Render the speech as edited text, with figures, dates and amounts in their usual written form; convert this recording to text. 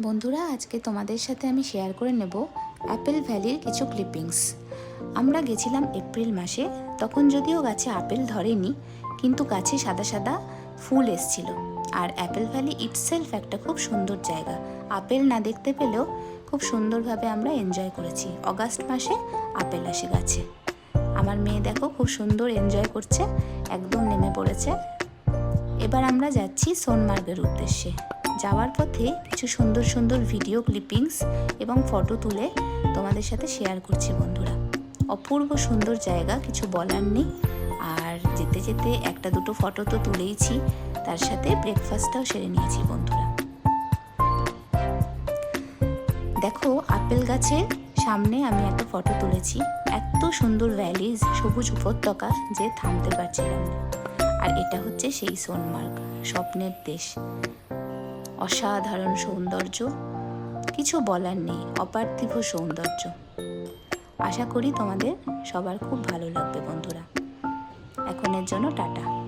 বন্ধুরা, আজকে তোমাদের সাথে আমি শেয়ার করে নেব অ্যাপেল ভ্যালির কিছু ক্লিপিংস। আমরা গেছিলাম এপ্রিল মাসে, তখন যদিও গাছে আপেল ধরেনি, কিন্তু গাছে সাদা সাদা ফুল এসছিল। আর অ্যাপেল ভ্যালি ইটসেলফ একটা খুব সুন্দর জায়গা। আপেল না দেখতে পেলেও খুব সুন্দরভাবে আমরা এনজয় করেছি। অগাস্ট মাসে আপেল আসে গাছে। আমার মেয়ে দেখো খুব সুন্দর এনজয় করছে, একদম নেমে পড়েছে। এবার আমরা যাচ্ছি সোনমার্গের উদ্দেশ্যে। যাওয়ার পথে কিছু সুন্দর সুন্দর ভিডিও ক্লিপিংস এবং ফটো তুলে তোমাদের সাথে শেয়ার করছি বন্ধুরা। অপূর্ব সুন্দর জায়গা, কিছু বলার নেই। আর যেতে যেতে একটা দুটো ফটো তো তুলেইছি, তার সাথে ব্রেকফাস্টটাও সেরে নিয়েছি বন্ধুরা। দেখো, আপেল গাছের সামনে আমি একটা ফটো তুলেছি। এত সুন্দর ভ্যালিজ, সবুজ উপত্যকা যে থামতে পারছিলাম না। আর এটা হচ্ছে সেই সোনমার্গ, স্বপ্নের দেশ। অসাধারণ সৌন্দর্য, কিছু বলার নেই, অপার্থিব সৌন্দর্য। আশা করি তোমাদের সবার খুব ভালো লাগবে বন্ধুরা। এখনের জন্য টাটা।